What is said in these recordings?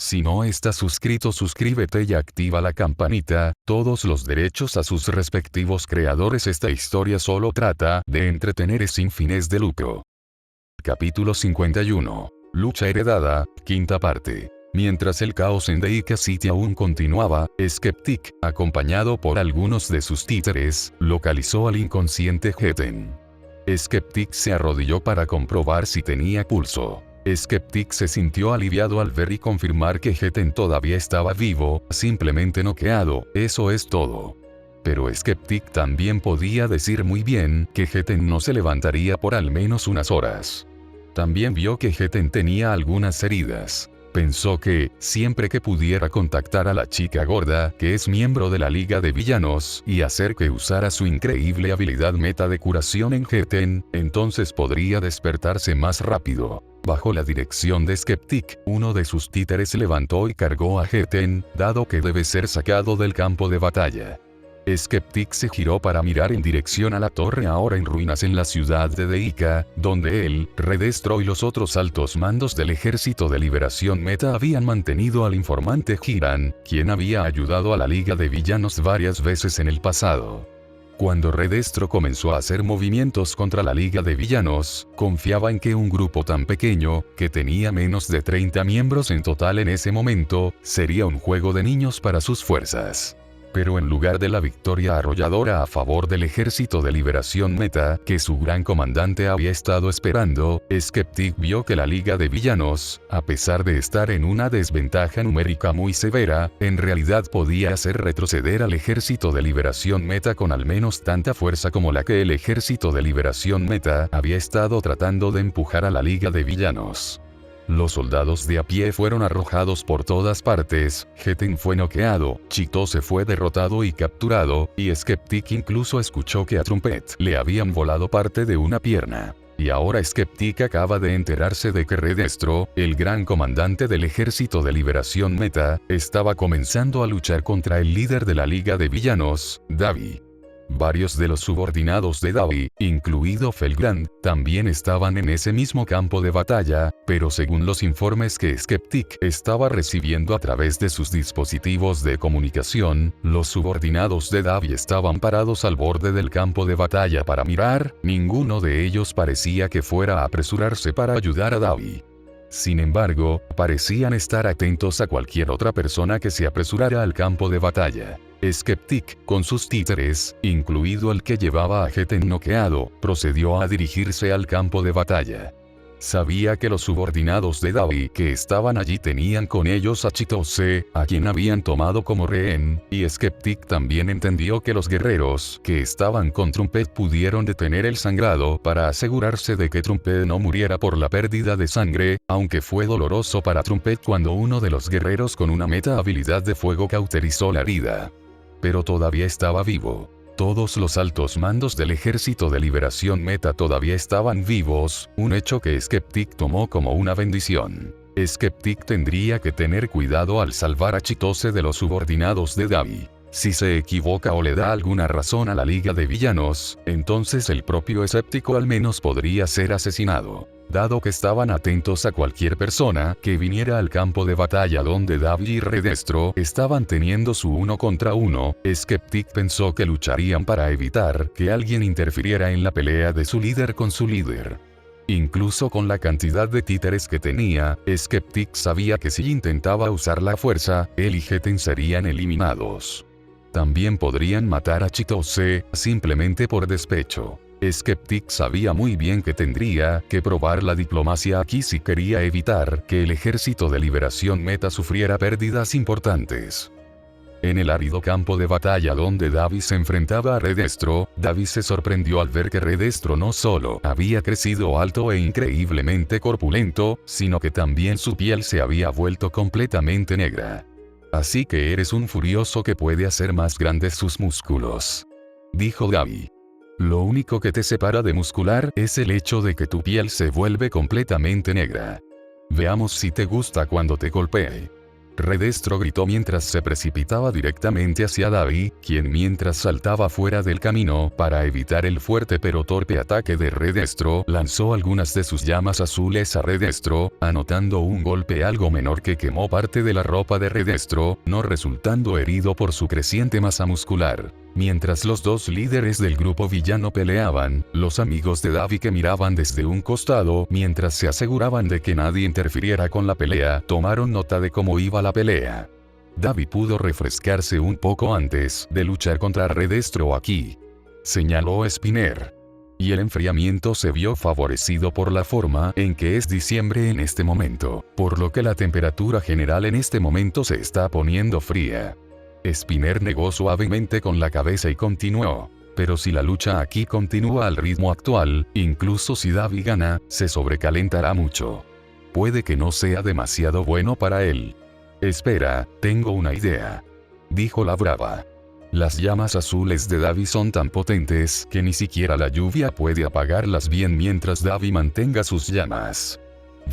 Si no estás suscrito, suscríbete y activa la campanita, todos los derechos a sus respectivos creadores. Esta historia solo trata de entretener sin fines de lucro. Capítulo 51. Lucha heredada, quinta parte. Mientras el caos en Deika City aún continuaba, Skeptic, acompañado por algunos de sus títeres, localizó al inconsciente Heten. Skeptic se arrodilló para comprobar si tenía pulso. Skeptic se sintió aliviado al ver y confirmar que Heten todavía estaba vivo, simplemente noqueado, eso es todo. Pero Skeptic también podía decir muy bien que Heten no se levantaría por al menos unas horas. También vio que Heten tenía algunas heridas. Pensó que, siempre que pudiera contactar a la chica gorda, que es miembro de la Liga de Villanos, y hacer que usara su increíble habilidad meta de curación en Heten, entonces podría despertarse más rápido. Bajo la dirección de Skeptic, uno de sus títeres levantó y cargó a Heten, dado que debe ser sacado del campo de batalla. Skeptic se giró para mirar en dirección a la torre ahora en ruinas en la ciudad de Deika, donde él, Redestro y los otros altos mandos del Ejército de Liberación Meta habían mantenido al informante Hiran, quien había ayudado a la Liga de Villanos varias veces en el pasado. Cuando Redestro comenzó a hacer movimientos contra la Liga de Villanos, confiaba en que un grupo tan pequeño, que tenía menos de 30 miembros en total en ese momento, sería un juego de niños para sus fuerzas. Pero en lugar de la victoria arrolladora a favor del Ejército de Liberación Meta, que su gran comandante había estado esperando, Skeptic vio que la Liga de Villanos, a pesar de estar en una desventaja numérica muy severa, en realidad podía hacer retroceder al Ejército de Liberación Meta con al menos tanta fuerza como la que el Ejército de Liberación Meta había estado tratando de empujar a la Liga de Villanos. Los soldados de a pie fueron arrojados por todas partes, Heten fue noqueado, Chitose fue derrotado y capturado, y Skeptic incluso escuchó que a Trumpet le habían volado parte de una pierna. Y ahora Skeptic acaba de enterarse de que Redestro, el gran comandante del Ejército de Liberación Meta, estaba comenzando a luchar contra el líder de la Liga de Villanos, Davi. Varios de los subordinados de Davi, incluido Felgrand, también estaban en ese mismo campo de batalla, pero según los informes que Skeptic estaba recibiendo a través de sus dispositivos de comunicación, los subordinados de Davi estaban parados al borde del campo de batalla para mirar, ninguno de ellos parecía que fuera a apresurarse para ayudar a Davi. Sin embargo, parecían estar atentos a cualquier otra persona que se apresurara al campo de batalla. Skeptic, con sus títeres, incluido el que llevaba a Heten noqueado, procedió a dirigirse al campo de batalla. Sabía que los subordinados de Davi que estaban allí tenían con ellos a Chitose, a quien habían tomado como rehén, y Skeptic también entendió que los guerreros que estaban con Trumpet pudieron detener el sangrado para asegurarse de que Trumpet no muriera por la pérdida de sangre, aunque fue doloroso para Trumpet cuando uno de los guerreros con una meta habilidad de fuego cauterizó la herida. Pero todavía estaba vivo. Todos los altos mandos del Ejército de Liberación Meta todavía estaban vivos, un hecho que Skeptic tomó como una bendición. Skeptic tendría que tener cuidado al salvar a Chitose de los subordinados de Davi. Si se equivoca o le da alguna razón a la Liga de Villanos, entonces el propio escéptico al menos podría ser asesinado. Dado que estaban atentos a cualquier persona que viniera al campo de batalla donde Davi y Redestro estaban teniendo su 1 contra 1, Skeptic pensó que lucharían para evitar que alguien interfiriera en la pelea de su líder con su líder. Incluso con la cantidad de títeres que tenía, Skeptic sabía que si intentaba usar la fuerza, él y Heten serían eliminados. También podrían matar a Chitose, simplemente por despecho. Skeptic sabía muy bien que tendría que probar la diplomacia aquí si quería evitar que el Ejército de Liberación Meta sufriera pérdidas importantes. En el árido campo de batalla donde Davi se enfrentaba a Redestro, Davi se sorprendió al ver que Redestro no solo había crecido alto e increíblemente corpulento, sino que también su piel se había vuelto completamente negra. Así que eres un furioso que puede hacer más grandes sus músculos, dijo Davi. Lo único que te separa de muscular es el hecho de que tu piel se vuelve completamente negra. Veamos si te gusta cuando te golpee. Redestro gritó mientras se precipitaba directamente hacia Davi, quien mientras saltaba fuera del camino para evitar el fuerte pero torpe ataque de Redestro, lanzó algunas de sus llamas azules a Redestro, anotando un golpe algo menor que quemó parte de la ropa de Redestro, no resultando herido por su creciente masa muscular. Mientras los dos líderes del grupo villano peleaban, los amigos de Davi que miraban desde un costado mientras se aseguraban de que nadie interfiriera con la pelea, tomaron nota de cómo iba la pelea. Davi pudo refrescarse un poco antes de luchar contra Redestro aquí, señaló Spinner. Y el enfriamiento se vio favorecido por la forma en que es diciembre en este momento, por lo que la temperatura general en este momento se está poniendo fría. Spinner negó suavemente con la cabeza y continuó. Pero si la lucha aquí continúa al ritmo actual, incluso si Davi gana, se sobrecalentará mucho. Puede que no sea demasiado bueno para él. Espera, tengo una idea, dijo la brava. Las llamas azules de Davi son tan potentes que ni siquiera la lluvia puede apagarlas bien mientras Davi mantenga sus llamas.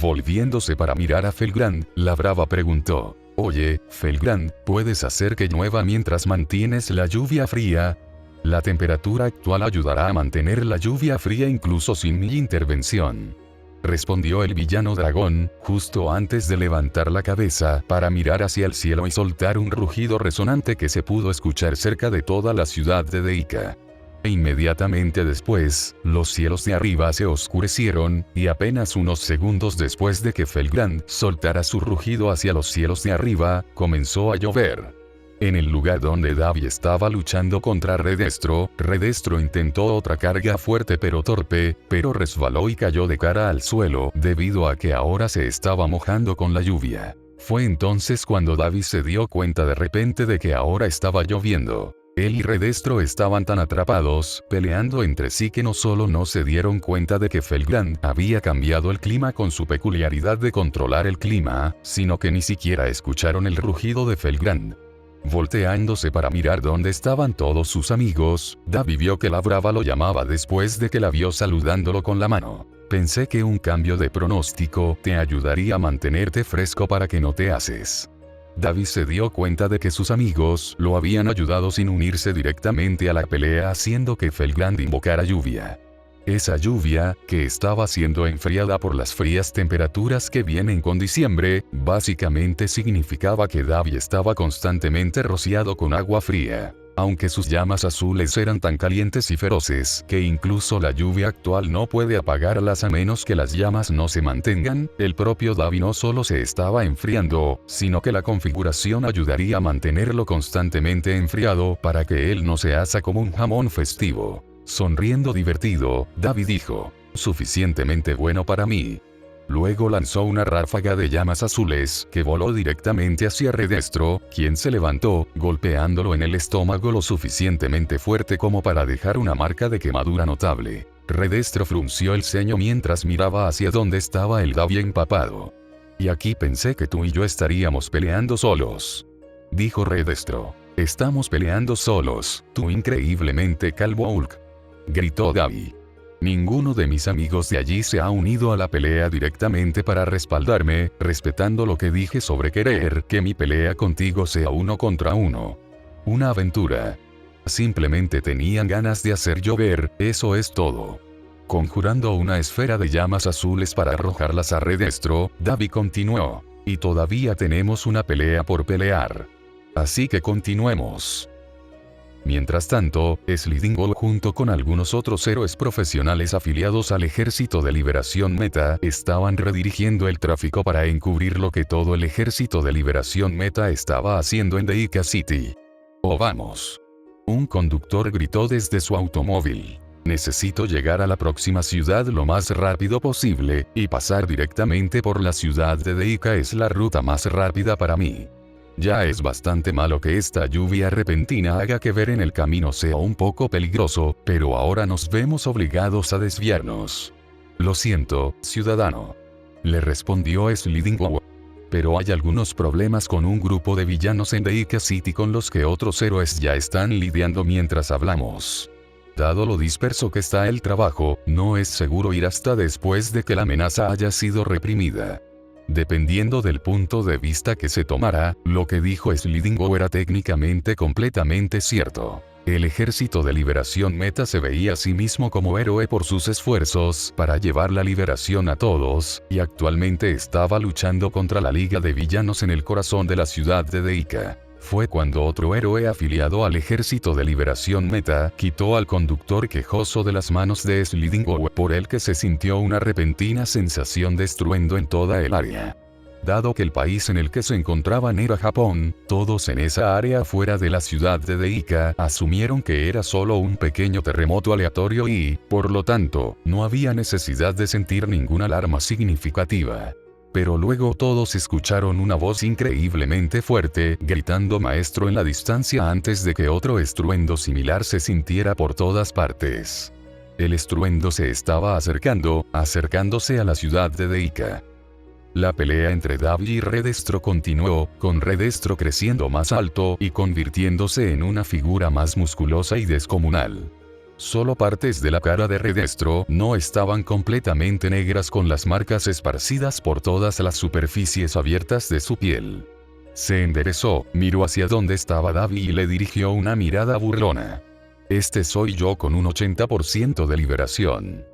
Volviéndose para mirar a Felgrand, la brava preguntó. Oye, Felgrand, ¿puedes hacer que llueva mientras mantienes la lluvia fría? La temperatura actual ayudará a mantener la lluvia fría incluso sin mi intervención, respondió el villano dragón, justo antes de levantar la cabeza para mirar hacia el cielo y soltar un rugido resonante que se pudo escuchar cerca de toda la ciudad de Deika. E inmediatamente después, los cielos de arriba se oscurecieron, y apenas unos segundos después de que Felgrand soltara su rugido hacia los cielos de arriba, comenzó a llover. En el lugar donde Davi estaba luchando contra Redestro, Redestro intentó otra carga fuerte pero torpe, pero resbaló y cayó de cara al suelo debido a que ahora se estaba mojando con la lluvia. Fue entonces cuando Davi se dio cuenta de repente de que ahora estaba lloviendo. Él y Redestro estaban tan atrapados, peleando entre sí que no solo no se dieron cuenta de que Felgrand había cambiado el clima con su peculiaridad de controlar el clima, sino que ni siquiera escucharon el rugido de Felgrand. Volteándose para mirar dónde estaban todos sus amigos, Davi vio que la brava lo llamaba después de que la vio saludándolo con la mano. Pensé que un cambio de pronóstico te ayudaría a mantenerte fresco para que no te haces. Davi se dio cuenta de que sus amigos lo habían ayudado sin unirse directamente a la pelea haciendo que Felgrand invocara lluvia. Esa lluvia, que estaba siendo enfriada por las frías temperaturas que vienen con diciembre, básicamente significaba que Davi estaba constantemente rociado con agua fría. Aunque sus llamas azules eran tan calientes y feroces que incluso la lluvia actual no puede apagarlas a menos que las llamas no se mantengan, el propio Davi no solo se estaba enfriando, sino que la configuración ayudaría a mantenerlo constantemente enfriado para que él no se asa como un jamón festivo. Sonriendo divertido, Davi dijo, suficientemente bueno para mí. Luego lanzó una ráfaga de llamas azules que voló directamente hacia Redestro, quien se levantó, golpeándolo en el estómago lo suficientemente fuerte como para dejar una marca de quemadura notable. Redestro frunció el ceño mientras miraba hacia donde estaba el Davi empapado. Y aquí pensé que tú y yo estaríamos peleando solos, dijo Redestro. Estamos peleando solos, tú increíblemente calvo Hulk, gritó Davi. Ninguno de mis amigos de allí se ha unido a la pelea directamente para respaldarme, respetando lo que dije sobre querer que mi pelea contigo sea 1 contra 1. Una aventura. Simplemente tenían ganas de hacer llover, eso es todo. Conjurando una esfera de llamas azules para arrojarlas a Redestro, Davi continuó. Y todavía tenemos una pelea por pelear. Así que continuemos. Mientras tanto, Sliding Wall junto con algunos otros héroes profesionales afiliados al Ejército de Liberación Meta estaban redirigiendo el tráfico para encubrir lo que todo el Ejército de Liberación Meta estaba haciendo en Deika City. ¡Oh vamos! Un conductor gritó desde su automóvil. Necesito llegar a la próxima ciudad lo más rápido posible, y pasar directamente por la ciudad de Deika es la ruta más rápida para mí. Ya es bastante malo que esta lluvia repentina haga que ver en el camino sea un poco peligroso, pero ahora nos vemos obligados a desviarnos. Lo siento, ciudadano, le respondió Sliding Wall. Pero hay algunos problemas con un grupo de villanos en Deika City con los que otros héroes ya están lidiando mientras hablamos. Dado lo disperso que está el trabajo, no es seguro ir hasta después de que la amenaza haya sido reprimida. Dependiendo del punto de vista que se tomara, lo que dijo Slidingo era técnicamente completamente cierto. El Ejército de Liberación Meta se veía a sí mismo como héroe por sus esfuerzos para llevar la liberación a todos, y actualmente estaba luchando contra la Liga de Villanos en el corazón de la ciudad de Deika. Fue cuando otro héroe afiliado al Ejército de Liberación Meta quitó al conductor quejoso de las manos de Slidingo, por el que se sintió una repentina sensación de estruendo en toda el área. Dado que el país en el que se encontraban era Japón, todos en esa área fuera de la ciudad de Deika asumieron que era solo un pequeño terremoto aleatorio y, por lo tanto, no había necesidad de sentir ninguna alarma significativa. Pero luego todos escucharon una voz increíblemente fuerte, gritando maestro en la distancia antes de que otro estruendo similar se sintiera por todas partes. El estruendo se estaba acercándose a la ciudad de Deika. La pelea entre Davi y Redestro continuó, con Redestro creciendo más alto y convirtiéndose en una figura más musculosa y descomunal. Solo partes de la cara de Redestro no estaban completamente negras con las marcas esparcidas por todas las superficies abiertas de su piel. Se enderezó, miró hacia donde estaba Davi y le dirigió una mirada burlona. «Este soy yo con un 80% de liberación»,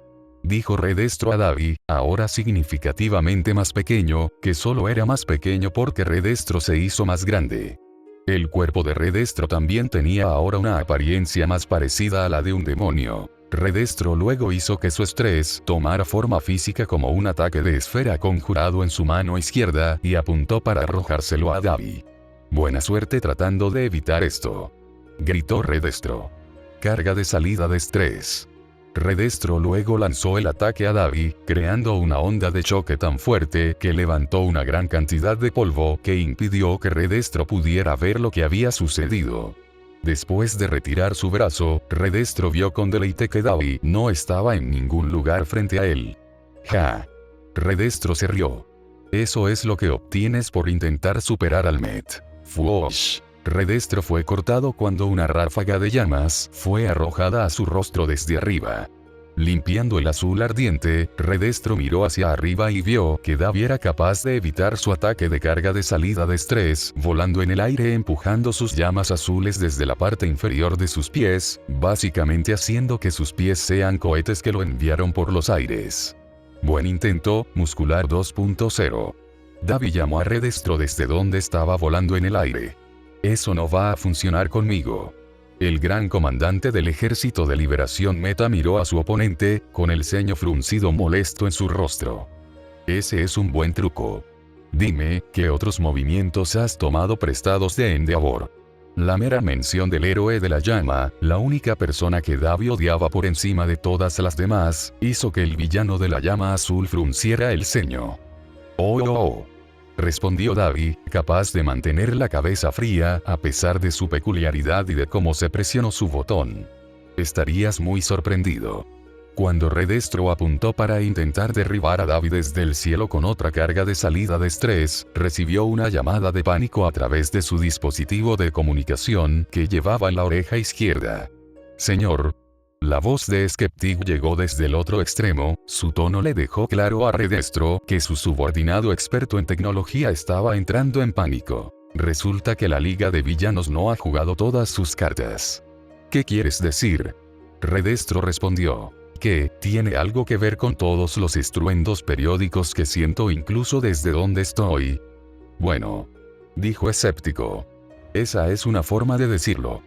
dijo Redestro a Davi, ahora significativamente más pequeño, que solo era más pequeño porque Redestro se hizo más grande. El cuerpo de Redestro también tenía ahora una apariencia más parecida a la de un demonio. Redestro luego hizo que su estrés tomara forma física como un ataque de esfera conjurado en su mano izquierda y apuntó para arrojárselo a Davi. «Buena suerte tratando de evitar esto», gritó Redestro. «Carga de salida de estrés». Redestro luego lanzó el ataque a Davi, creando una onda de choque tan fuerte que levantó una gran cantidad de polvo que impidió que Redestro pudiera ver lo que había sucedido. Después de retirar su brazo, Redestro vio con deleite que Davi no estaba en ningún lugar frente a él. «Ja». Redestro se rió. «Eso es lo que obtienes por intentar superar al Met. Fuosh». Redestro fue cortado cuando una ráfaga de llamas fue arrojada a su rostro desde arriba. Limpiando el azul ardiente, Redestro miró hacia arriba y vio que Davi era capaz de evitar su ataque de carga de salida de estrés, volando en el aire empujando sus llamas azules desde la parte inferior de sus pies, básicamente haciendo que sus pies sean cohetes que lo enviaron por los aires. «Buen intento, Muscular 2.0. Davi llamó a Redestro desde donde estaba volando en el aire. «Eso no va a funcionar conmigo». El gran comandante del Ejército de Liberación Meta miró a su oponente, con el ceño fruncido molesto en su rostro. «Ese es un buen truco. Dime, ¿qué otros movimientos has tomado prestados de Endeavor?». La mera mención del héroe de la llama, la única persona que Davi odiaba por encima de todas las demás, hizo que el villano de la llama azul frunciera el ceño. «Oh», respondió Davi, capaz de mantener la cabeza fría a pesar de su peculiaridad y de cómo se presionó su botón. «Estarías muy sorprendido». Cuando Redestro apuntó para intentar derribar a Davi desde el cielo con otra carga de salida de estrés, recibió una llamada de pánico a través de su dispositivo de comunicación que llevaba en la oreja izquierda. «Señor». La voz de Skeptic llegó desde el otro extremo, su tono le dejó claro a Redestro que su subordinado experto en tecnología estaba entrando en pánico. «Resulta que la Liga de Villanos no ha jugado todas sus cartas». «¿Qué quieres decir?». Redestro respondió. «Que tiene algo que ver con todos los estruendos periódicos que siento incluso desde donde estoy». «Bueno», dijo escéptico. «Esa es una forma de decirlo».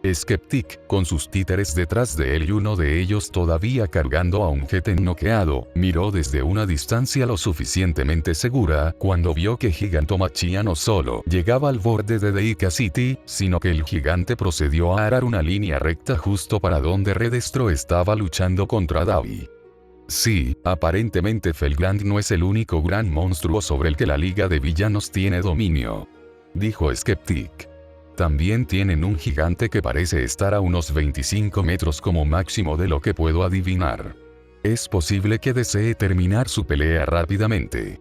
Skeptic, con sus títeres detrás de él y uno de ellos todavía cargando a un Geten noqueado, miró desde una distancia lo suficientemente segura cuando vio que Gigantomachia no solo llegaba al borde de Deika City, sino que el gigante procedió a arar una línea recta justo para donde Redestro estaba luchando contra Davi. «Sí, aparentemente Felgrand no es el único gran monstruo sobre el que la Liga de Villanos tiene dominio», dijo Skeptic. «También tienen un gigante que parece estar a unos 25 metros como máximo de lo que puedo adivinar. Es posible que desee terminar su pelea rápidamente».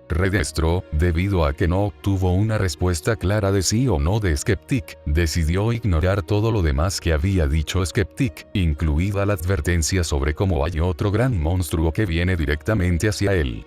Redestro, debido a que no obtuvo una respuesta clara de sí o no de Skeptic, decidió ignorar todo lo demás que había dicho Skeptic, incluida la advertencia sobre cómo hay otro gran monstruo que viene directamente hacia él.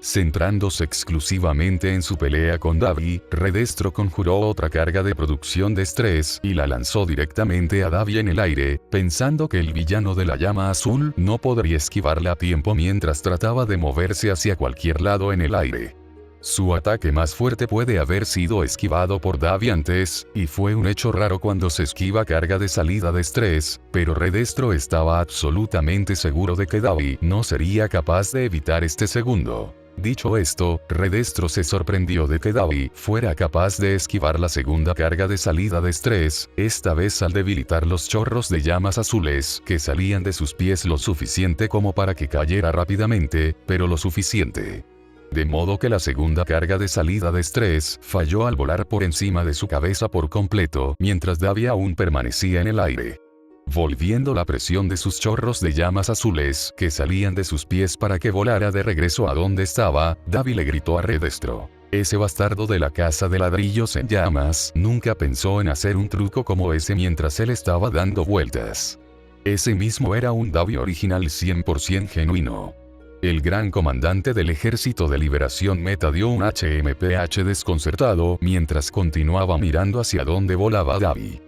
Centrándose exclusivamente en su pelea con Davi, Redestro conjuró otra carga de producción de estrés y la lanzó directamente a Davi en el aire, pensando que el villano de la llama azul no podría esquivarla a tiempo mientras trataba de moverse hacia cualquier lado en el aire. Su ataque más fuerte puede haber sido esquivado por Davi antes, y fue un hecho raro cuando se esquiva carga de salida de estrés, pero Redestro estaba absolutamente seguro de que Davi no sería capaz de evitar este segundo. Dicho esto, Redestro se sorprendió de que Davi fuera capaz de esquivar la segunda carga de salida de estrés, esta vez al debilitar los chorros de llamas azules que salían de sus pies lo suficiente como para que cayera rápidamente, pero lo suficiente. De modo que la segunda carga de salida de estrés falló al volar por encima de su cabeza por completo, mientras Davi aún permanecía en el aire. Volviendo la presión de sus chorros de llamas azules que salían de sus pies para que volara de regreso a donde estaba, Davi le gritó a Redestro. Ese bastardo de la casa de ladrillos en llamas nunca pensó en hacer un truco como ese mientras él estaba dando vueltas. Ese mismo era un Davi original 100% genuino. El gran comandante del Ejército de Liberación Meta dio un HMPH desconcertado mientras continuaba mirando hacia donde volaba Davi.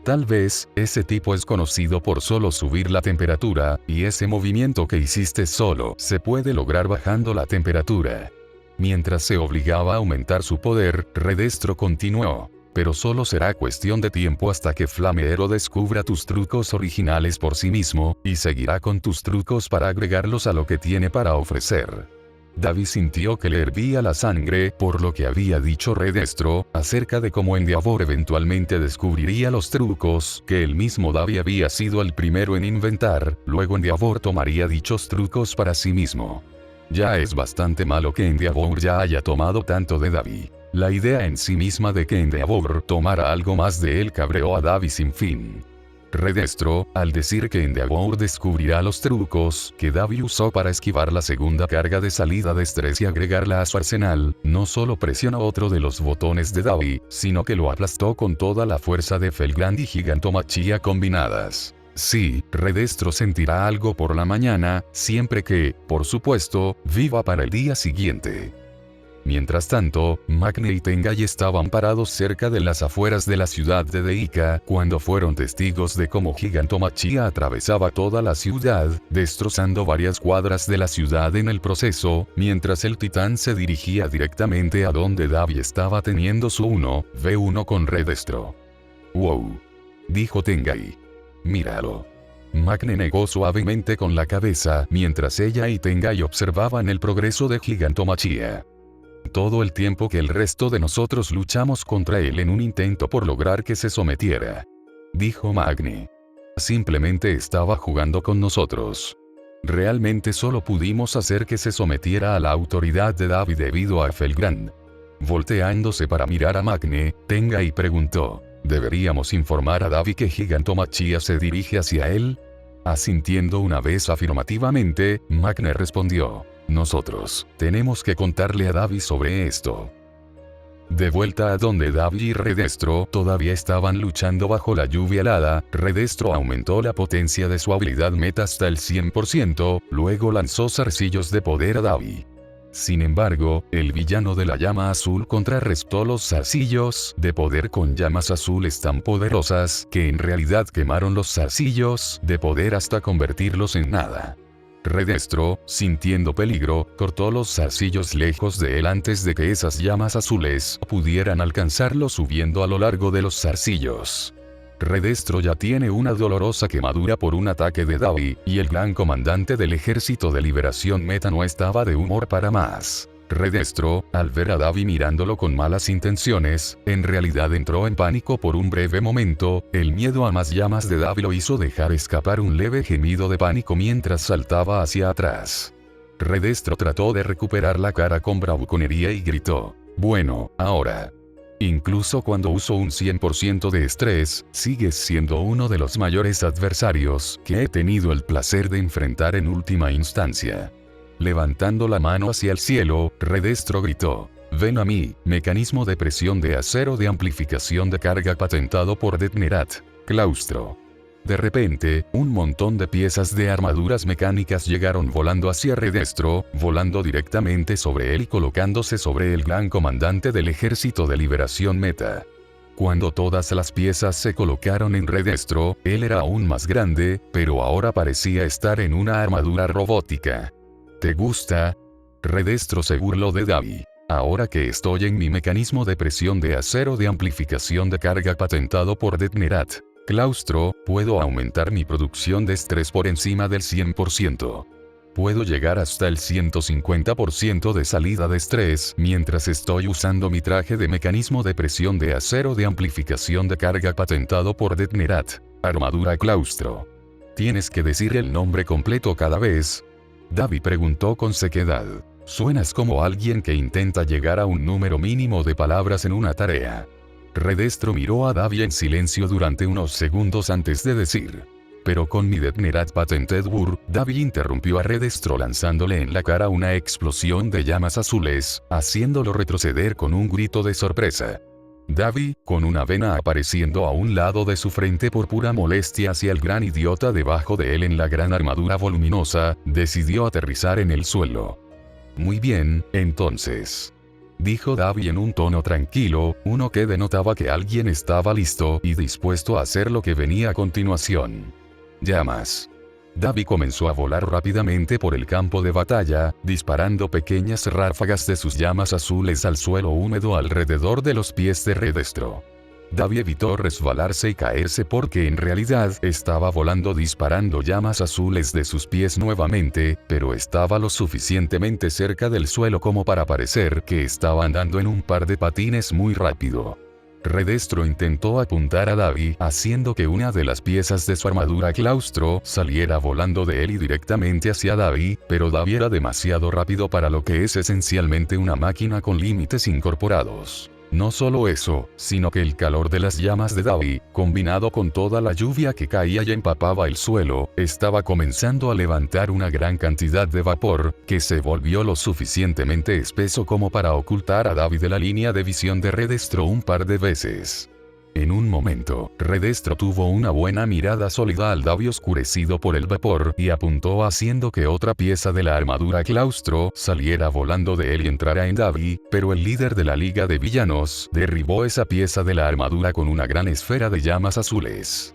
Tal vez, ese tipo es conocido por solo subir la temperatura, y ese movimiento que hiciste solo se puede lograr bajando la temperatura. Mientras se obligaba a aumentar su poder, Redestro continuó. Pero solo será cuestión de tiempo hasta que Flamero descubra tus trucos originales por sí mismo, y seguirá con tus trucos para agregarlos a lo que tiene para ofrecer. Davi sintió que le hervía la sangre por lo que había dicho Redestro acerca de cómo Endeavor eventualmente descubriría los trucos que el mismo Davi había sido el primero en inventar, luego Endeavor tomaría dichos trucos para sí mismo. Ya es bastante malo que Endeavor ya haya tomado tanto de Davi. La idea en sí misma de que Endeavor tomara algo más de él cabreó a Davi sin fin. Redestro, al decir que Endeavor descubrirá los trucos que Davi usó para esquivar la segunda carga de salida de estrés y agregarla a su arsenal, no solo presionó otro de los botones de Davi, sino que lo aplastó con toda la fuerza de Felgrand y Gigantomachia combinadas. Sí, Redestro sentirá algo por la mañana, siempre que, por supuesto, viva para el día siguiente. Mientras tanto, Magne y Tengai estaban parados cerca de las afueras de la ciudad de Deika, cuando fueron testigos de cómo Gigantomachia atravesaba toda la ciudad, destrozando varias cuadras de la ciudad en el proceso, mientras el titán se dirigía directamente a donde Davi estaba teniendo su 1v1 con Redestro. «Wow», dijo Tengai. «Míralo». Magne negó suavemente con la cabeza mientras ella y Tengai observaban el progreso de Gigantomachia. Todo el tiempo que el resto de nosotros luchamos contra él en un intento por lograr que se sometiera, dijo Magne. Simplemente estaba jugando con nosotros. Realmente solo pudimos hacer que se sometiera a la autoridad de Davi debido a Felgrand. Volteándose para mirar a Magne, Tengai preguntó, ¿deberíamos informar a Davi que Gigantomachia se dirige hacia él? Asintiendo una vez afirmativamente, Magne respondió. Nosotros tenemos que contarle a Davi sobre esto. De vuelta a donde Davi y Redestro todavía estaban luchando bajo la lluvia helada, Redestro aumentó la potencia de su habilidad meta hasta el 100%, luego lanzó zarcillos de poder a Davi. Sin embargo, el villano de la llama azul contrarrestó los zarcillos de poder con llamas azules tan poderosas que en realidad quemaron los zarcillos de poder hasta convertirlos en nada. Redestro, sintiendo peligro, cortó los zarcillos lejos de él antes de que esas llamas azules pudieran alcanzarlo subiendo a lo largo de los zarcillos. Redestro ya tiene una dolorosa quemadura por un ataque de Davi, y el gran comandante del Ejército de Liberación Meta no estaba de humor para más. Redestro, al ver a Davi mirándolo con malas intenciones, en realidad entró en pánico por un breve momento, el miedo a más llamas de Davi lo hizo dejar escapar un leve gemido de pánico mientras saltaba hacia atrás. Redestro trató de recuperar la cara con bravuconería y gritó, «Bueno, ahora». Incluso cuando uso un 100% de estrés, sigues siendo uno de los mayores adversarios que he tenido el placer de enfrentar en última instancia. Levantando la mano hacia el cielo, Redestro gritó, «Ven a mí, mecanismo de presión de acero de amplificación de carga patentado por Detnerat, Claustro». De repente, un montón de piezas de armaduras mecánicas llegaron volando hacia Redestro, volando directamente sobre él y colocándose sobre el gran comandante del Ejército de Liberación Meta. Cuando todas las piezas se colocaron en Redestro, él era aún más grande, pero ahora parecía estar en una armadura robótica. ¿Te gusta? Redestro se burló de Davi. Ahora que estoy en mi mecanismo de presión de acero de amplificación de carga patentado por Detnerat Claustro, puedo aumentar mi producción de estrés por encima del 100%. Puedo llegar hasta el 150% de salida de estrés mientras estoy usando mi traje de mecanismo de presión de acero de amplificación de carga patentado por Detnerat. Armadura Claustro. ¿Tienes que decir el nombre completo cada vez? Davi preguntó con sequedad. Suenas como alguien que intenta llegar a un número mínimo de palabras en una tarea. Redestro miró a Davi en silencio durante unos segundos antes de decir. Pero con mi Detnerat Patented Word, Davi interrumpió a Redestro lanzándole en la cara una explosión de llamas azules, haciéndolo retroceder con un grito de sorpresa. Davi, con una vena apareciendo a un lado de su frente por pura molestia hacia el gran idiota debajo de él en la gran armadura voluminosa, decidió aterrizar en el suelo. Muy bien, entonces. Dijo Davi en un tono tranquilo, uno que denotaba que alguien estaba listo y dispuesto a hacer lo que venía a continuación. Llamas. Davi comenzó a volar rápidamente por el campo de batalla, disparando pequeñas ráfagas de sus llamas azules al suelo húmedo alrededor de los pies de Redestro. Davi evitó resbalarse y caerse porque en realidad estaba volando disparando llamas azules de sus pies nuevamente, pero estaba lo suficientemente cerca del suelo como para parecer que estaba andando en un par de patines muy rápido. Redestro intentó apuntar a Davi, haciendo que una de las piezas de su armadura Claustro saliera volando de él y directamente hacia Davi, pero Davi era demasiado rápido para lo que es esencialmente una máquina con límites incorporados. No solo eso, sino que el calor de las llamas de Davi, combinado con toda la lluvia que caía y empapaba el suelo, estaba comenzando a levantar una gran cantidad de vapor, que se volvió lo suficientemente espeso como para ocultar a Davi de la línea de visión de Redestro un par de veces. En un momento, Redestro tuvo una buena mirada sólida al Davi oscurecido por el vapor y apuntó haciendo que otra pieza de la armadura Claustro saliera volando de él y entrara en Davi, pero el líder de la Liga de Villanos derribó esa pieza de la armadura con una gran esfera de llamas azules.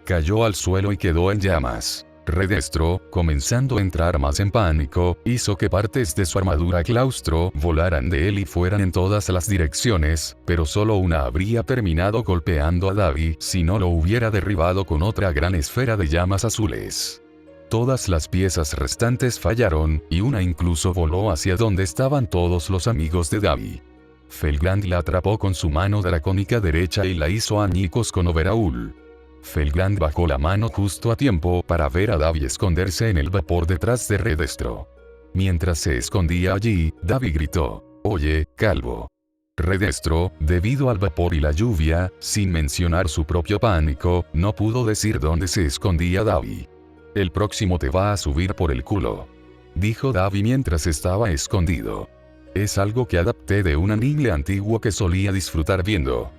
Cayó al suelo y quedó en llamas. Redestro, comenzando a entrar más en pánico, hizo que partes de su armadura Claustro volaran de él y fueran en todas las direcciones, pero solo una habría terminado golpeando a Davi si no lo hubiera derribado con otra gran esfera de llamas azules. Todas las piezas restantes fallaron, y una incluso voló hacia donde estaban todos los amigos de Davi. Felgrand la atrapó con su mano dracónica derecha y la hizo añicos con Overaul. Felgrand bajó la mano justo a tiempo para ver a Davi esconderse en el vapor detrás de Redestro. Mientras se escondía allí, Davi gritó: «Oye, calvo». Redestro, debido al vapor y la lluvia, sin mencionar su propio pánico, no pudo decir dónde se escondía Davi. «El próximo te va a subir por el culo», dijo Davi mientras estaba escondido. «Es algo que adapté de un anime antiguo que solía disfrutar viendo».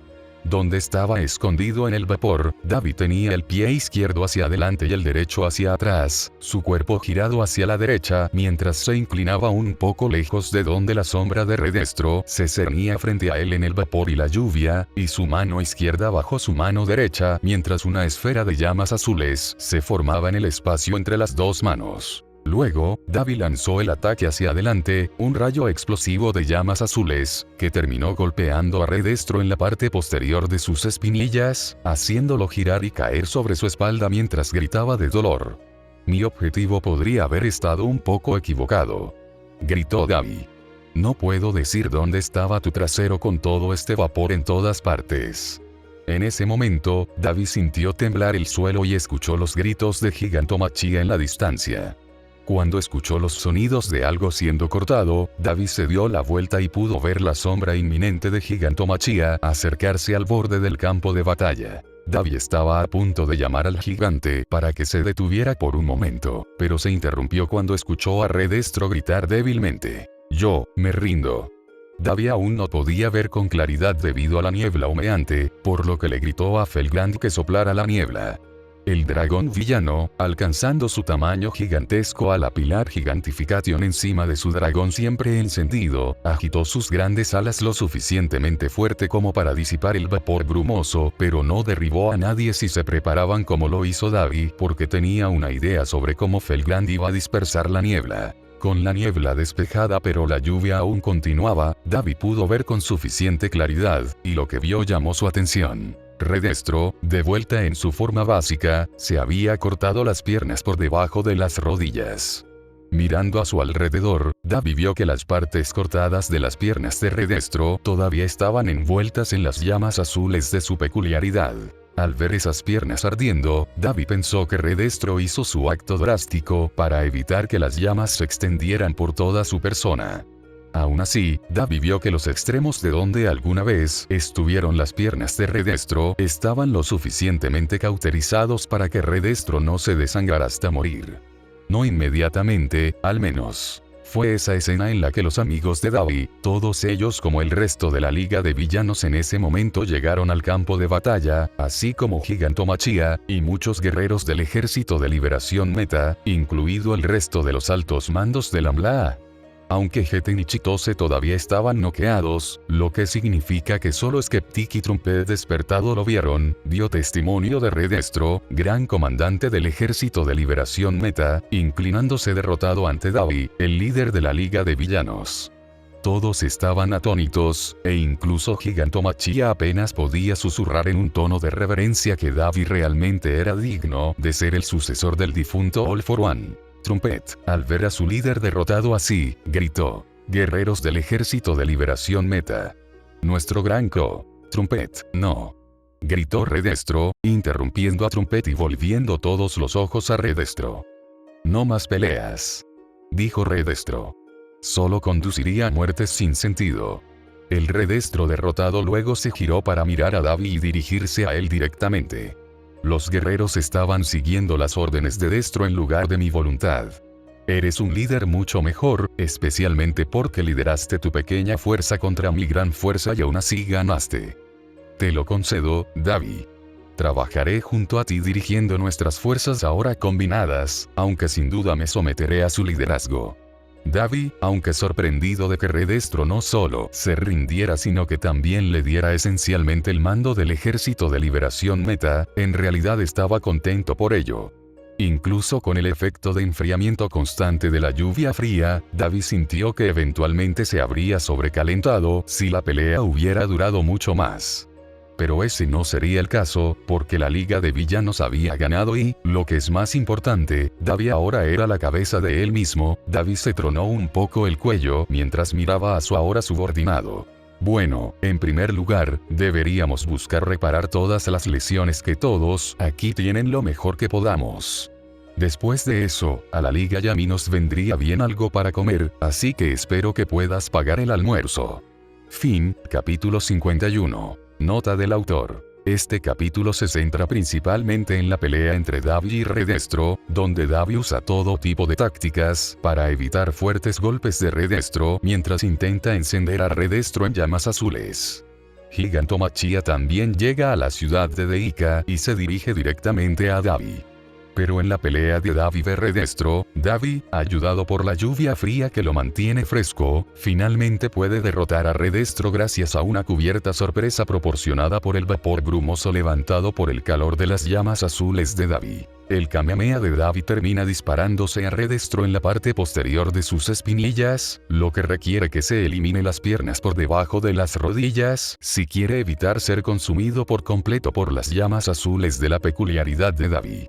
Donde estaba escondido en el vapor, Davi tenía el pie izquierdo hacia adelante y el derecho hacia atrás, su cuerpo girado hacia la derecha mientras se inclinaba un poco lejos de donde la sombra de Redestro se cernía frente a él en el vapor y la lluvia, y su mano izquierda bajo su mano derecha mientras una esfera de llamas azules se formaba en el espacio entre las dos manos. Luego, Davi lanzó el ataque hacia adelante, un rayo explosivo de llamas azules, que terminó golpeando a Redestro en la parte posterior de sus espinillas, haciéndolo girar y caer sobre su espalda mientras gritaba de dolor. «Mi objetivo podría haber estado un poco equivocado», gritó Davi. «No puedo decir dónde estaba tu trasero con todo este vapor en todas partes». En ese momento, Davi sintió temblar el suelo y escuchó los gritos de Gigantomachia en la distancia. Cuando escuchó los sonidos de algo siendo cortado, Davi se dio la vuelta y pudo ver la sombra inminente de Gigantomachia acercarse al borde del campo de batalla. Davi estaba a punto de llamar al gigante para que se detuviera por un momento, pero se interrumpió cuando escuchó a Redestro gritar débilmente: «Yo, me rindo». Davi aún no podía ver con claridad debido a la niebla humeante, por lo que le gritó a Felgrand que soplara la niebla. El dragón villano, alcanzando su tamaño gigantesco al apilar Gigantification encima de su dragón siempre encendido, agitó sus grandes alas lo suficientemente fuerte como para disipar el vapor brumoso, pero no derribó a nadie si se preparaban como lo hizo Davi, porque tenía una idea sobre cómo Felgrand iba a dispersar la niebla. Con la niebla despejada pero la lluvia aún continuaba, Davi pudo ver con suficiente claridad, y lo que vio llamó su atención. Redestro, de vuelta en su forma básica, se había cortado las piernas por debajo de las rodillas. Mirando a su alrededor, Davi vio que las partes cortadas de las piernas de Redestro todavía estaban envueltas en las llamas azules de su peculiaridad. Al ver esas piernas ardiendo, Davi pensó que Redestro hizo su acto drástico para evitar que las llamas se extendieran por toda su persona. Aún así, Davi vio que los extremos de donde alguna vez estuvieron las piernas de Redestro estaban lo suficientemente cauterizados para que Redestro no se desangrara hasta morir. No inmediatamente, al menos. Fue esa escena en la que los amigos de Davi, todos ellos como el resto de la liga de villanos en ese momento llegaron al campo de batalla, así como Gigantomachia, y muchos guerreros del Ejército de Liberación Meta, incluido el resto de los altos mandos de la MLA. Aunque Geten y Chitose todavía estaban noqueados, lo que significa que solo Skeptic y Trumpet despertado lo vieron, dio testimonio de Redestro, gran comandante del Ejército de Liberación Meta, inclinándose derrotado ante Davi, el líder de la Liga de Villanos. Todos estaban atónitos, e incluso Gigantomachia apenas podía susurrar en un tono de reverencia que Davi realmente era digno de ser el sucesor del difunto All for One. Trumpet, al ver a su líder derrotado así, gritó: «Guerreros del Ejército de Liberación Meta. Nuestro gran Co. Trumpet, no», gritó Redestro, interrumpiendo a Trumpet y volviendo todos los ojos a Redestro. «No más peleas», dijo Redestro. «Solo conduciría a muertes sin sentido». El Redestro derrotado luego se giró para mirar a Davi y dirigirse a él directamente. Los guerreros estaban siguiendo las órdenes de Destro en lugar de mi voluntad. Eres un líder mucho mejor, especialmente porque lideraste tu pequeña fuerza contra mi gran fuerza y aún así ganaste. Te lo concedo, Davi. Trabajaré junto a ti dirigiendo nuestras fuerzas ahora combinadas, aunque sin duda me someteré a su liderazgo. Davi, aunque sorprendido de que Redestro no solo se rindiera sino que también le diera esencialmente el mando del Ejército de Liberación Meta, en realidad estaba contento por ello. Incluso con el efecto de enfriamiento constante de la lluvia fría, Davi sintió que eventualmente se habría sobrecalentado si la pelea hubiera durado mucho más. Pero ese no sería el caso, porque la Liga de Villanos había ganado y, lo que es más importante, Davi ahora era la cabeza de él mismo. Davi se tronó un poco el cuello mientras miraba a su ahora subordinado. Bueno, en primer lugar, deberíamos buscar reparar todas las lesiones que todos aquí tienen lo mejor que podamos. Después de eso, a la Liga Yami nos vendría bien algo para comer, así que espero que puedas pagar el almuerzo. Fin, capítulo 51. Nota del autor. Este capítulo se centra principalmente en la pelea entre Davi y Redestro, donde Davi usa todo tipo de tácticas para evitar fuertes golpes de Redestro mientras intenta encender a Redestro en llamas azules. Gigantomachia también llega a la ciudad de Deika y se dirige directamente a Davi. Pero en la pelea de Davi y Redestro, Davi, ayudado por la lluvia fría que lo mantiene fresco, finalmente puede derrotar a Redestro gracias a una cubierta sorpresa proporcionada por el vapor brumoso levantado por el calor de las llamas azules de Davi. El Kamehameha de Davi termina disparándose a Redestro en la parte posterior de sus espinillas, lo que requiere que se elimine las piernas por debajo de las rodillas, si quiere evitar ser consumido por completo por las llamas azules de la peculiaridad de Davi.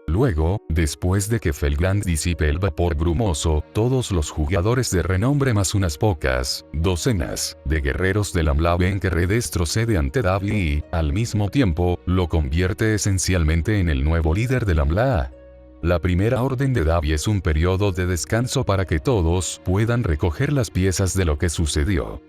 Luego, después de que Felgrand disipe el vapor brumoso, todos los jugadores de renombre más unas pocas docenas de guerreros de la MLA ven que Redestro cede ante Davi y, al mismo tiempo, lo convierte esencialmente en el nuevo líder de la MLA. La primera orden de Davi es un periodo de descanso para que todos puedan recoger las piezas de lo que sucedió.